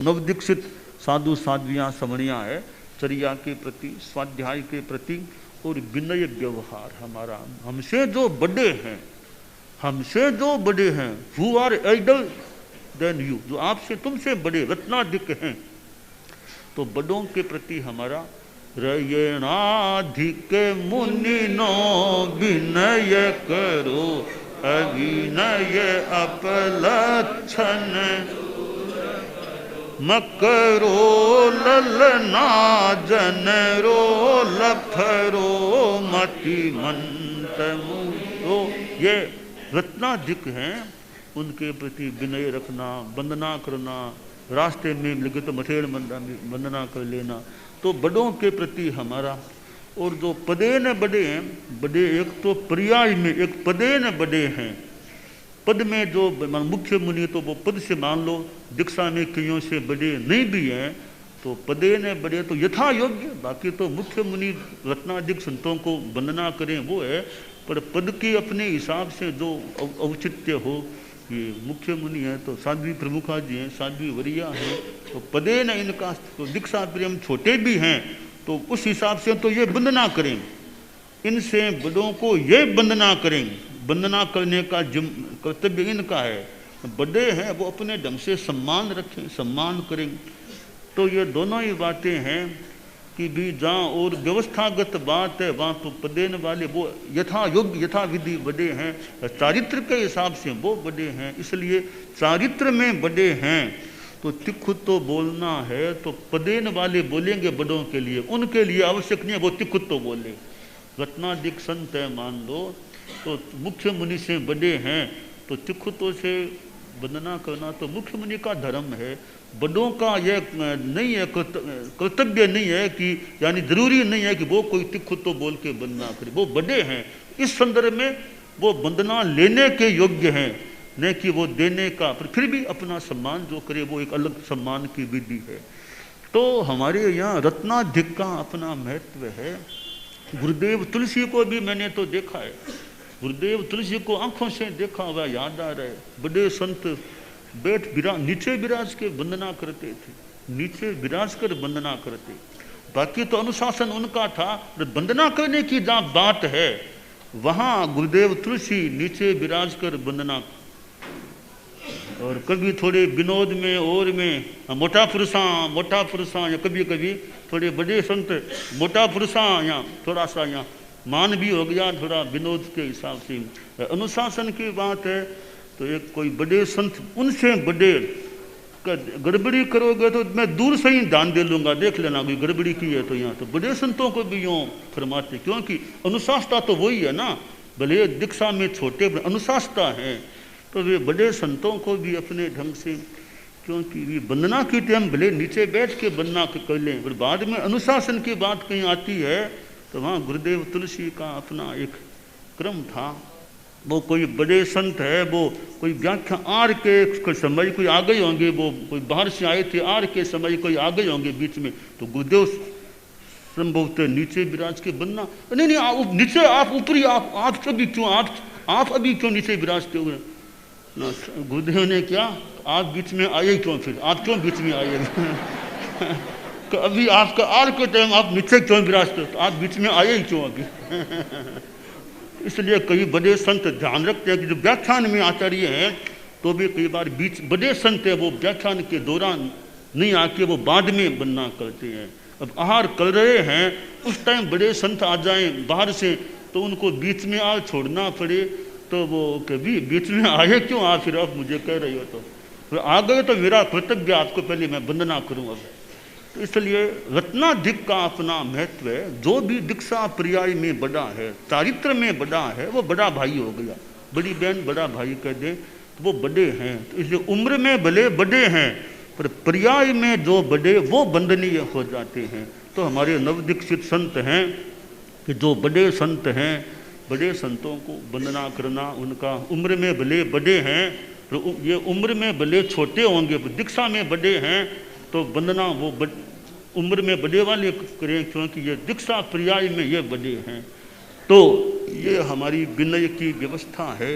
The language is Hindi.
नवदीक्षित साधु साध्वियाँ सवणियाँ है, चर्या के प्रति, स्वाध्याय के प्रति और विनय व्यवहार हमारा। हमसे जो बड़े हैं, हमसे जो बड़े हैं, who are elder than you, जो आपसे तुमसे बड़े रत्नाधिक हैं, तो बड़ों के प्रति हमारा रयणाधिक मुनिनो विनय करो अविनय अपलक्षण मकरो ललना जनरो लफरो मति मंतमो। ये रत्नाधिक हैं, उनके प्रति विनय रखना, वंदना करना, रास्ते में लगे तो मठेड़ वंदना कर लेना, तो बड़ों के प्रति हमारा। और जो पदे न बड़े हैं, बड़े एक तो पर्याय में, एक पदे न बड़े हैं, पद में जो मुख्य मुनि तो वो पद से मान लो, दीक्षा में कईयों से बड़े नहीं भी हैं, तो पदे ने बड़े तो यथा योग्य, बाकी तो मुख्य मुनि रत्नाधिक संतों को वंदना करें वो है, पर पद के अपने हिसाब से जो औचित्य हो, ये मुख्य मुनि है तो साध्वी प्रमुखा जी हैं, साध्वी वरिया हैं, तो पदे न इनका तो दीक्षा प्रेम छोटे भी हैं, तो उस हिसाब से तो ये वंदना करें, इनसे बड़ों को ये वंदना करें, वंदना करने का कर्तव्य इनका है। बड़े हैं वो अपने ढंग से सम्मान रखें, सम्मान करें। तो ये दोनों ही बातें हैं कि भी जहाँ और व्यवस्थागत बात है वहाँ तो पदेन वाले वो यथा योग्य यथा विधि बड़े हैं, चारित्र के हिसाब से वो बड़े हैं, इसलिए चारित्र में बड़े हैं। तो तिखुत तो बोलना है तो पदेन वाले बोलेंगे बड़ों के लिए, उनके लिए आवश्यक नहीं है वो तिखुत तो बोले। रत्नाधिक संत है मान लो, तो मुख्य मुनि से बड़े हैं, तो तिखुतों से वंदना करना तो मुख्य मुनि का धर्म है। बड़ों का यह नहीं है, कर्तव्य नहीं है कि, यानी जरूरी नहीं है कि वो कोई तिखुतो बोल के वंदना करे, वो बड़े हैं, इस संदर्भ में वो वंदना लेने के योग्य हैं, न कि वो देने का, पर फिर भी अपना सम्मान जो करे वो एक अलग सम्मान की विधि है। तो हमारे यहाँ रत्नाधिक का अपना महत्व है। गुरुदेव तुलसी को भी मैंने तो देखा है, गुरुदेव तुलसी को आंखों से देखा हुआ याद आ रहा है। बड़े संत नीचे विराज के वंदना करते थे, नीचे विराज कर वंदना करते, बाकी तो अनुशासन उनका था। वंदना करने की जहाँ बात है वहाँ गुरुदेव तुलसी नीचे विराज कर वंदना, और कभी थोड़े विनोद में और में मोटा पुरुषा या कभी कभी थोड़े बड़े संत मोटा पुरुषा या थोड़ा सा यहाँ मान भी हो गया, थोड़ा विनोद के हिसाब से। अनुशासन की बात है तो एक कोई बड़े संत, उनसे बड़े गड़बड़ी करोगे तो मैं दूर से ही दान दे लूँगा, देख लेना कोई गड़बड़ी की है तो यहाँ। तो बड़े संतों को भी यूँ फरमाते, क्योंकि अनुशासता तो वही है ना, भले दीक्षा में छोटे अनुशासता है, तो वे बड़े संतों को भी अपने ढंग से, क्योंकि वे वंदना की टाइम भले नीचे बैठ के वंदना कर लें, पर बाद में अनुशासन की बात कहीं आती है तो वहाँ गुरुदेव तुलसी का अपना एक क्रम था। वो कोई बड़े संत है, वो कोई व्याख्या आर के समय कोई आ गए होंगे, वो कोई बाहर से आए थे, आर के समय कोई आ गए होंगे बीच में, तो गुरुदेव संभवतः नीचे विराज के वंदना, नहीं आप नीचे, आप ऊपरी, आप कभी क्यों, आप अभी क्यों नीचे विराजते हुए ना। गुरुदेव ने क्या, आप बीच में आए क्यों, फिर आप क्यों बीच में आए तो अभी आपका आर के टाइम आप नीचे क्यों विराजते, तो आप बीच में आए ही क्यों अभी इसलिए कई बड़े संत ध्यान रखते हैं कि जो व्याख्यान में आचार्य हैं तो भी कई बार बीच बड़े संत है वो व्याख्यान के दौरान नहीं आके वो बाद में वंदना करते हैं। अब आहार कर रहे हैं उस टाइम बड़े संत आ जाएं बाहर से तो उनको बीच में आ छोड़ना पड़े, तो वो कभी बीच में आए क्यों, आप फिर आप मुझे कह रही हो तो आ गए तो मेरा कर्तव्य आपको पहले मैं वंदना करूँ। अब तो इसलिए रत्नाधिक का अपना महत्व है। जो भी दीक्षा पर्याय में बड़ा है, चारित्र में बड़ा है, वो बड़ा भाई हो गया। बड़ी बहन बड़ा भाई कह दे तो वो बड़े हैं, तो इसलिए उम्र में भले बड़े हैं पर पर्याय में जो बड़े वो वंदनीय हो जाते हैं। तो हमारे नवदीक्षित संत हैं कि जो बड़े संत हैं, बड़े संतों को वंदना करना, उनका उम्र में भले बड़े हैं, तो ये उम्र में भले छोटे होंगे, दीक्षा में बड़े हैं, तो वंदना वो उम्र में बड़े वाले करें, क्योंकि ये दीक्षा पर्याय में ये बड़े हैं। तो ये हमारी विनय की व्यवस्था है।